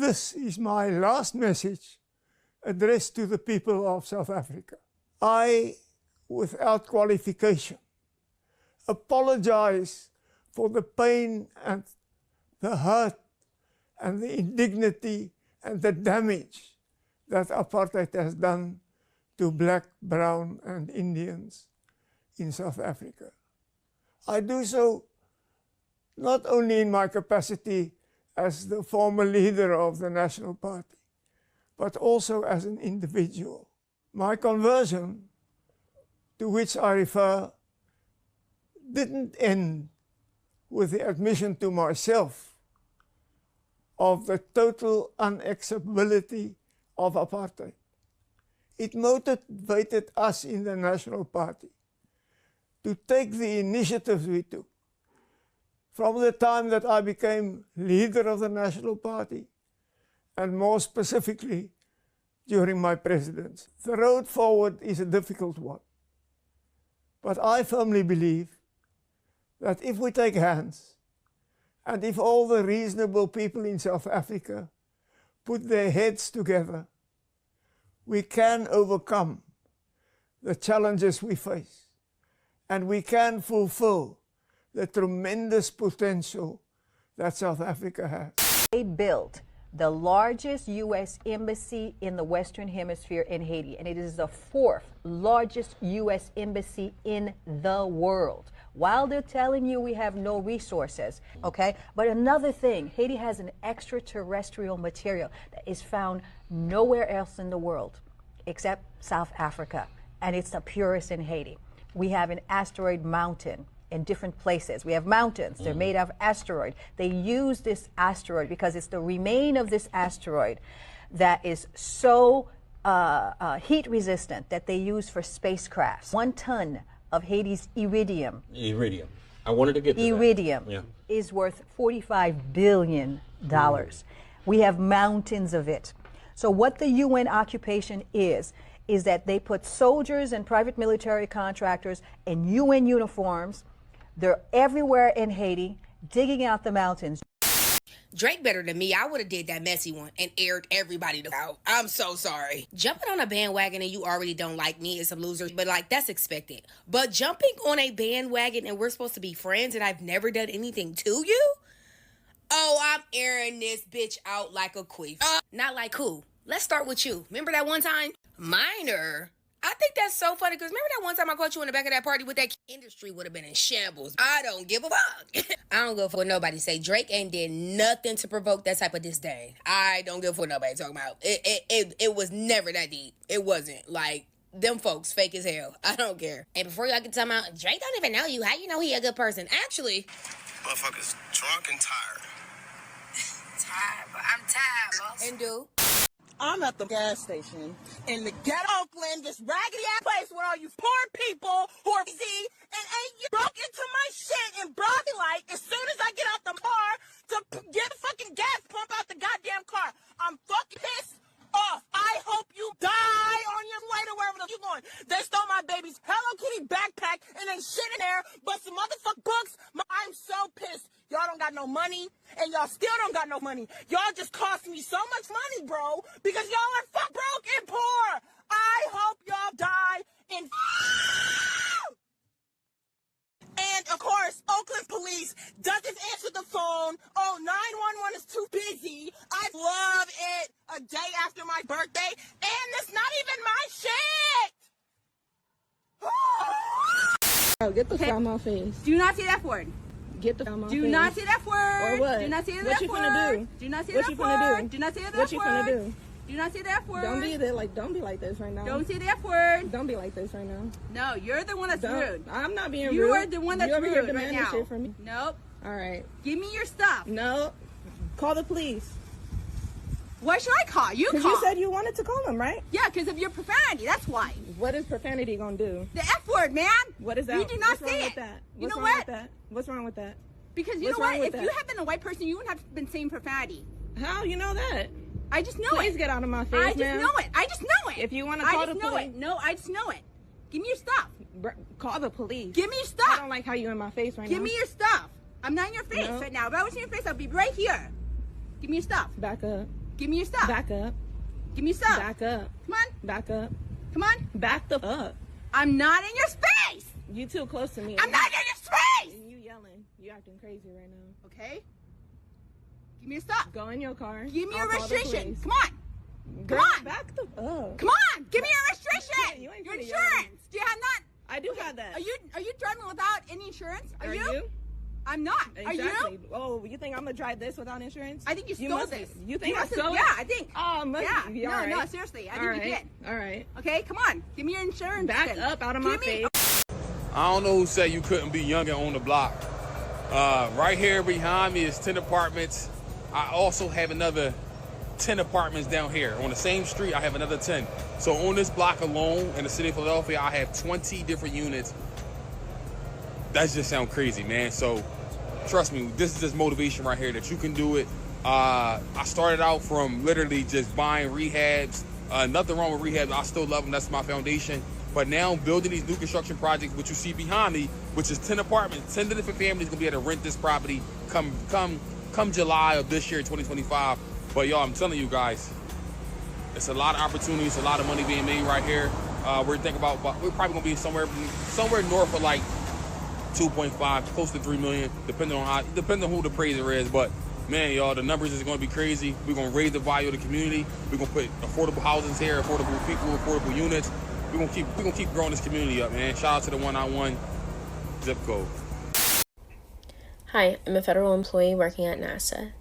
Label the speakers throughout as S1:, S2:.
S1: This is my last message addressed to the people of South Africa. I, without qualification, apologize for the pain and the hurt and the indignity and the damage that apartheid has done to black, brown, and Indians in South Africa. I do so not only in my capacity as the former leader of the National Party, but also as an individual. My conversion, to which I refer, didn't end with the admission to myself of the total unacceptability of apartheid. It motivated us in the National Party to take the initiatives we took. From the time that I became leader of the National Party, and more specifically, during my presidency. The road forward is a difficult one. But I firmly believe that if we take hands, and if all the reasonable people in South Africa put their heads together, we can overcome the challenges we face, and we can fulfill the tremendous potential that South Africa has.
S2: They built the largest U.S. embassy in the Western Hemisphere in Haiti, and it is the 4th largest U.S. embassy in the world. While they're telling you we have no resources, okay? But another thing, Haiti has an extraterrestrial material that is found nowhere else in the world except South Africa, and it's the purest in Haiti. We have an asteroid mountain in different places. We have mountains, they're made of asteroid. They use this asteroid because it's the remain of this asteroid that is so heat resistant that they use for spacecrafts. 1 ton of Haiti's iridium.
S3: Iridium. I wanted to get to
S2: iridium
S3: that. Yeah.
S2: is worth $45 billion. We have mountains of it. So what the UN occupation is that they put soldiers and private military contractors in UN uniforms. They're everywhere in Haiti, digging out the mountains.
S4: Drake better than me. I would have did that messy one and aired everybody out. I'm so sorry. Jumping on a bandwagon and you already don't like me is a loser, but like that's expected. But jumping on a bandwagon and we're supposed to be friends and I've never done anything to you? Oh, I'm airing this bitch out like a queef. Not like who? Let's start with you. Remember that one time? Minor. I think that's so funny because remember that one time I caught you in the back of that party with that industry would have been in shambles. I don't give a fuck. I don't go for what nobody say. Drake ain't did nothing to provoke that type of disdain. I don't give a fuck what nobody talking about. It was never that deep. It wasn't. Like, them folks fake as hell. I don't care. And before y'all can tell me, Drake don't even know you. How you know he a good person? Actually,
S5: motherfucker's drunk and tired.
S4: Tired, but I'm tired, boss. And do.
S6: I'm at the gas station in the ghetto Oakland, this raggedy ass place where all you poor people who are busy and ain't you broke into my shit in broad daylight as soon as I get out the car to get the fucking gas pump out the goddamn car. I'm fucking pissed off. I hope you die on your way to wherever you're going. They stole my baby's Hello Kitty backpack and ain't shit in there but some motherfucking books. I'm so pissed. Y'all don't got no money, and y'all still don't got no money. Y'all just cost me so much money, bro, because y'all are fuck broke and poor. I hope y'all die in. And, of course, Oakland police doesn't answer the phone. Oh, 911 is too busy. I love it. A day after my birthday, and it's not even my shit.
S7: Oh, get the fuck out of my face.
S8: Do not say that word.
S7: Get the fuck out of my face.
S8: Do not say that word.
S7: Or what?
S8: Do not say that
S7: what you
S8: word.
S7: Finna do?
S8: Do not say
S7: what
S8: that
S7: you
S8: word.
S7: Finna do?
S8: Do not say that
S7: what you
S8: word.
S7: Finna do?
S8: Do not say that word.
S7: Don't be there like. Don't be like this right now.
S8: Don't say that word.
S7: Don't be like this right now.
S8: No, you're the one that's rude.
S7: I'm not being rude.
S8: You are the one that's
S7: rude
S8: rude
S7: right now. Shit from me.
S8: Nope.
S7: All right.
S8: Give me your stuff.
S7: No. Call the police.
S8: What should I call? You call.
S7: Because you said you wanted to call them, right?
S8: Yeah, because of your profanity. That's why.
S7: What is profanity gonna do?
S8: The F word, man.
S7: What is that?
S8: You do not
S7: What's
S8: say
S7: wrong
S8: it.
S7: with that?
S8: You
S7: What's
S8: know
S7: wrong
S8: what?
S7: With that? What's wrong with that?
S8: Because you
S7: What's
S8: know
S7: wrong
S8: what?
S7: with
S8: If you had been a white person, you wouldn't have been saying profanity.
S7: How? You know that?
S8: I just know it.
S7: Please get out of my face,
S8: I just
S7: man.
S8: know it. I just know it.
S7: If you want to call the
S8: police. I just know it. No, I just know it. Give me your stuff.
S7: Call the police.
S8: Give me your stuff.
S7: I don't like how you in my face right now.
S8: Give me your stuff. I'm not in your face
S7: No.
S8: right now. If I was in your face, I'd be right here. Give me your stuff.
S7: Back up.
S8: Give me your stuff.
S7: Back up.
S8: Give me your stuff.
S7: Back up.
S8: Come on.
S7: Back up.
S8: Come on.
S7: Back the up.
S8: I'm not in your space.
S7: You too close to me.
S8: I'm not in your space.
S7: And you yelling. You acting crazy right now.
S8: Okay. Give me your stuff.
S7: Go in your car.
S8: Give me
S7: I'll
S8: your
S7: call the
S8: registration.
S7: police.
S8: Come on.
S7: Girl,
S8: Come on.
S7: back the up.
S8: Come on. Give me your registration.
S7: You ain't
S8: Your
S7: finna
S8: insurance. Do you have not?
S7: I do have that.
S8: Are you driving without any insurance? Are you? I'm not.
S7: Exactly.
S8: Are you?
S7: Oh, you think I'm gonna drive this without insurance?
S8: I think you stole
S7: must
S8: this.
S7: You think I
S8: must have-
S7: stole it?
S8: Yeah, I think.
S7: Oh, must
S8: Yeah.
S7: be.
S8: No,
S7: All right.
S8: no, seriously. I
S7: All
S8: think
S7: right.
S8: you did.
S7: All right.
S8: Okay, come on. Give me your insurance.
S7: Back
S8: then.
S7: up out of my
S8: Give me-
S7: face.
S9: I don't know who said you couldn't be young and on the block. Right here behind me is 10 apartments. I also have another 10 apartments down here. On the same street, I have another 10. So on this block alone in the city of Philadelphia, I have 20 different units. That just sounds crazy, man. So trust me, this is just motivation right here that you can do it. I started out from literally just buying rehabs. Nothing wrong with rehabs. I still love them. That's my foundation. But now building these new construction projects, which you see behind me, which is 10 apartments, 10 different families gonna be able to rent this property come July of this year, 2025. But y'all, I'm telling you guys, it's a lot of opportunities, a lot of money being made right here. We're probably gonna be somewhere north of like 2.5, close to 3 million, depending on who the appraiser is. But man, y'all, the numbers is gonna be crazy. We're gonna raise the value of the community. We're gonna put affordable housing here, affordable people, affordable units. We're gonna keep growing this community up, man. Shout out to the 191 zip code.
S10: Hi, I'm a federal employee working at NASA.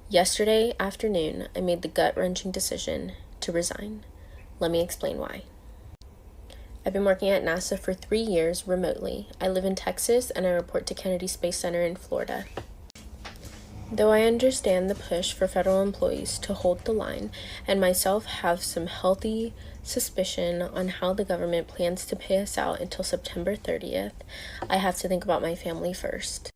S10: Yesterday afternoon, I made the gut-wrenching decision to resign. Let me explain why. I've been working at NASA for 3 years remotely. I live in Texas and I report to Kennedy Space Center in Florida. Though I understand the push for federal employees to hold the line, and myself have some healthy suspicion on how the government plans to pay us out until September 30th, I have to think about my family first.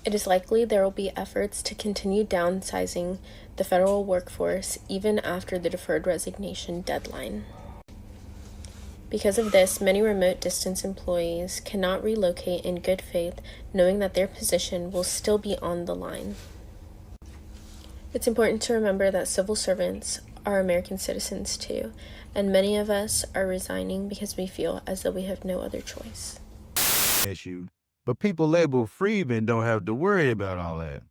S10: It is likely there will be efforts to continue downsizing the federal workforce even after the deferred resignation deadline. Because of this, many remote distance employees cannot relocate in good faith, knowing that their position will still be on the line. It's important to remember that civil servants are American citizens too, and many of us are resigning because we feel as though we have no other choice.
S11: Issue. But people labeled freedmen don't have to worry about all that.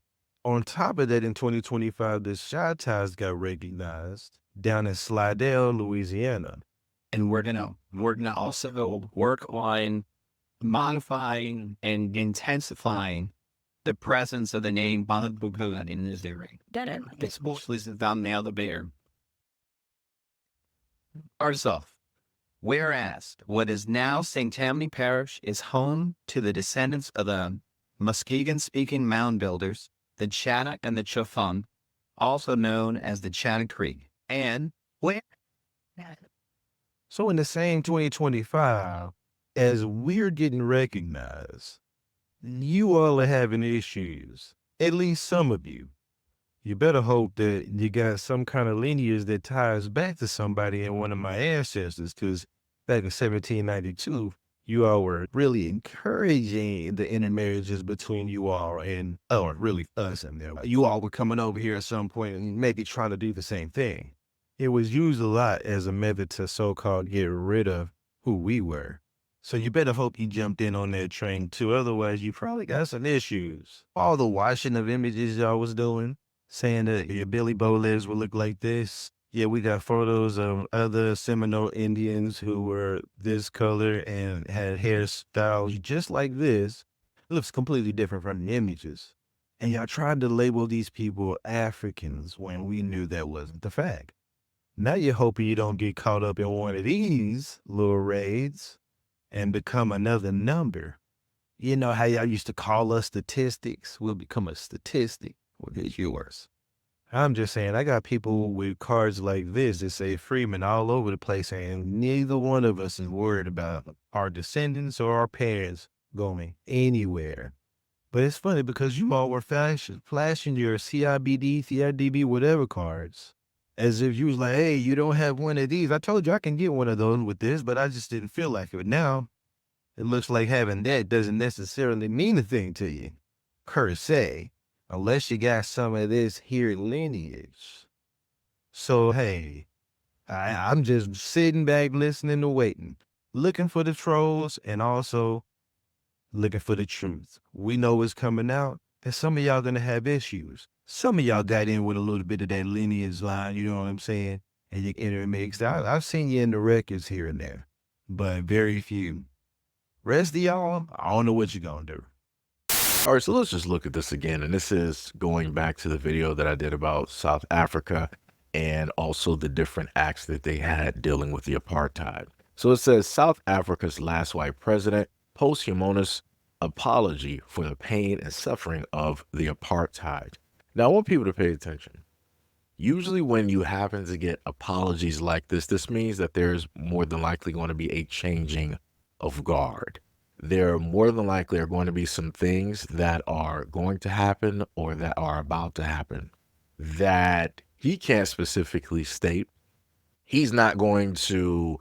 S11: On top of that, in 2025, the SEIJIHITO got recognized down in Slidell, Louisiana.
S12: And we're gonna also work on modifying and intensifying the presence of the name Bob Bugan in this area. Especially since I'm now the bear. Ourself. Whereas what is now St. Tammany Parish is home to the descendants of the Muskegon-speaking mound builders, the Chatta and the Chafun, also known as the Chatta Creek. And where?
S11: So in the same 2025, as we're getting recognized, you all are having issues, at least some of you. You better hope that you got some kind of lineage that ties back to somebody in one of my ancestors, because back in 1792, you all were really encouraging the intermarriages between you all and, really us and them. You all were coming over here at some point and maybe trying to do the same thing. It was used a lot as a method to so-called get rid of who we were. So you better hope you jumped in on that train too. Otherwise, you probably got some issues. All the washing of images y'all was doing, saying that your Billy Bow legs would look like this. Yeah, we got photos of other Seminole Indians who were this color and had hairstyles just like this. It looks completely different from the images. And y'all tried to label these people Africans when we knew that wasn't the fact. Now you're hoping you don't get caught up in one of these little raids and become another number. You know how y'all used to call us statistics? We'll become a statistic. What is yours? I'm just saying, I got people with cards like this that say Freeman all over the place, and neither one of us is worried about our descendants or our parents going anywhere. But it's funny because you all were flashing your CIBD, CIDB, whatever cards, as if you was like, hey, you don't have one of these. I told you I can get one of those with this, but I just didn't feel like it. But now it looks like having that doesn't necessarily mean a thing to you, per se, unless you got some of this here lineage. So, hey, I'm just sitting back, listening to waiting, looking for the trolls and also looking for the truth. We know it's coming out, and some of y'all gonna have issues. Some of y'all got in with a little bit of that lineage line, you know what I'm saying? And you intermixed. I've seen you in the records here and there, but very few. Rest of y'all, I don't know what you're gonna do.
S13: All right, so let's just look at this again. And this is going back to the video that I did about South Africa and also the different acts that they had dealing with the apartheid. So it says South Africa's last white president posthumous apology for the pain and suffering of the apartheid. Now, I want people to pay attention. Usually when you happen to get apologies like this means that there's more than likely going to be a changing of guard. There more than likely are going to be some things that are going to happen or that are about to happen that he can't specifically state. He's not going to,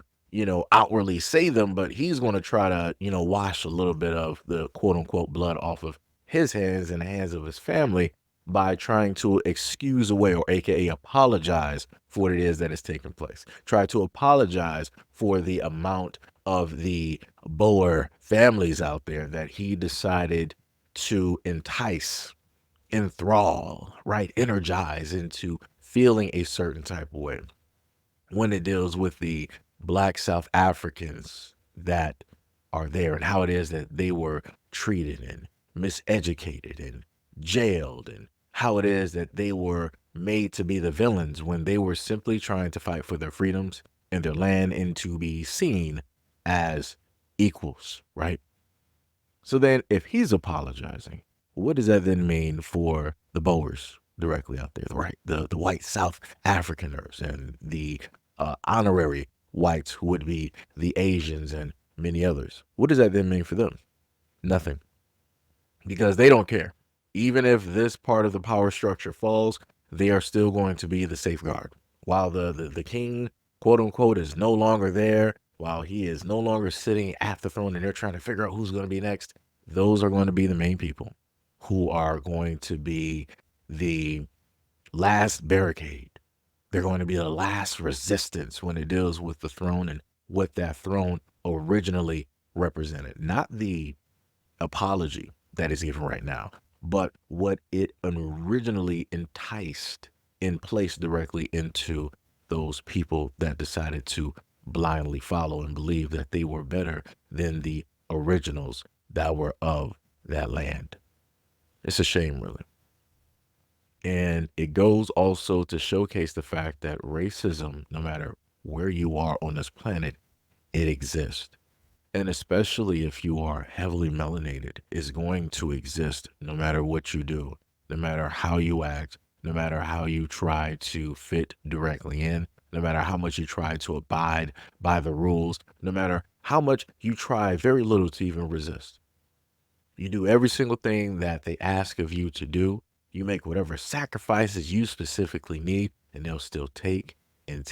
S13: outwardly say them, but he's going to try to, wash a little bit of the quote unquote blood off of his hands and the hands of his family by trying to excuse away or AKA apologize for what it is that is taking place. Try to apologize for the amount of the Boer families out there that he decided to entice, enthrall, right? Energize into feeling a certain type of way when it deals with the Black South Africans that are there and how it is that they were treated and miseducated and jailed, and how it is that they were made to be the villains when they were simply trying to fight for their freedoms and their land and to be seen as equals, right? So then if he's apologizing, what does that then mean for the Boers directly out there, right? The white South Africaners and the honorary whites who would be the Asians and many others. What does that then mean for them? Nothing. Because they don't care. Even if this part of the power structure falls, they are still going to be the safeguard. While the king, quote unquote, is no longer there, while he is no longer sitting at the throne and they're trying to figure out who's going to be next, those are going to be the main people who are going to be the last barricade. They're going to be the last resistance when it deals with the throne and what that throne originally represented. Not the apology that is given right now, but what it originally enticed and placed directly into those people that decided to blindly follow and believe that they were better than the originals that were of that land. It's a shame, really. And it goes also to showcase the fact that racism, no matter where you are on this planet, it exists. And especially if you are heavily melanated, is going to exist no matter what you do, no matter how you act, no matter how you try to fit directly in, no matter how much you try to abide by the rules, no matter how much you try very little to even resist. You do every single thing that they ask of you to do. You make whatever sacrifices you specifically need, and they'll still take and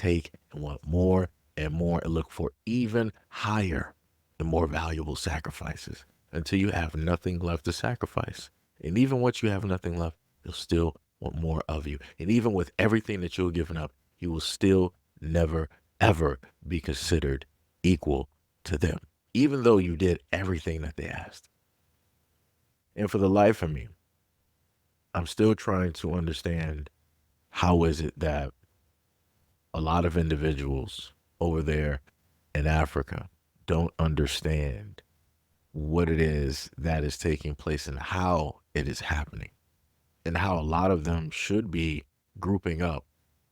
S13: want more and more and look for even higher, the more valuable sacrifices until you have nothing left to sacrifice. And even once you have nothing left, they'll still want more of you. And even with everything that you've given up, you will still never, ever be considered equal to them, even though you did everything that they asked. And for the life of me, I'm still trying to understand how is it that a lot of individuals over there in Africa don't understand what it is that is taking place and how it is happening, and how a lot of them should be grouping up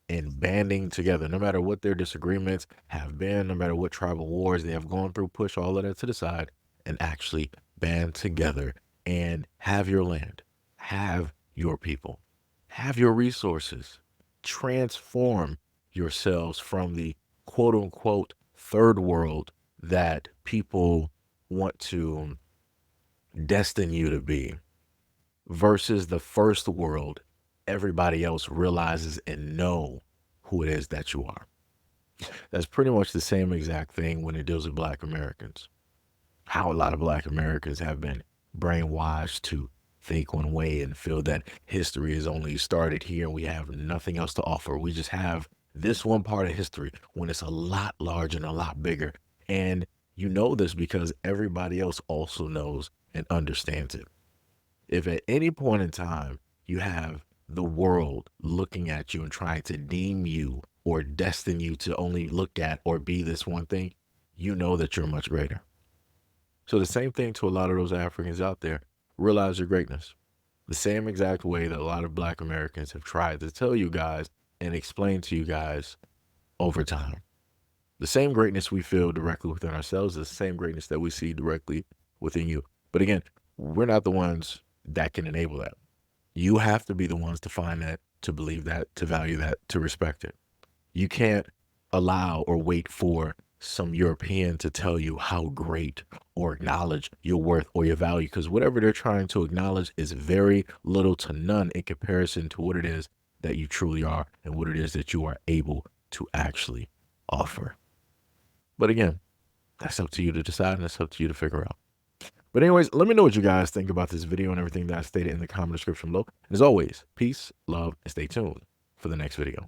S13: and banding together, no matter what their disagreements have been, no matter what tribal wars they have gone through, push all of that to the side and actually band together and have your land, have your people, have your resources, transform yourselves from the quote unquote third world that people want to destine you to be versus the first world everybody else realizes and know who it is that you are. That's pretty much the same exact thing when it deals with Black Americans. How a lot of Black Americans have been brainwashed to think one way and feel that history is only started here and we have nothing else to offer. We just have this one part of history when it's a lot larger and a lot bigger. And you know this because everybody else also knows and understands it. If at any point in time you have the world looking at you and trying to deem you or destine you to only look at or be this one thing, you know that you're much greater. So the same thing to a lot of those Africans out there, realize your greatness. The same exact way that a lot of Black Americans have tried to tell you guys and explain to you guys over time. The same greatness we feel directly within ourselves is the same greatness that we see directly within you. But again, we're not the ones that can enable that. You have to be the ones to find that, to believe that, to value that, to respect it. You can't allow or wait for some European to tell you how great or acknowledge your worth or your value, because whatever they're trying to acknowledge is very little to none in comparison to what it is that you truly are and what it is that you are able to actually offer. But again, that's up to you to decide and that's up to you to figure out. But anyways, let me know what you guys think about this video and everything that I stated in the comment description below. And as always, peace, love, and stay tuned for the next video.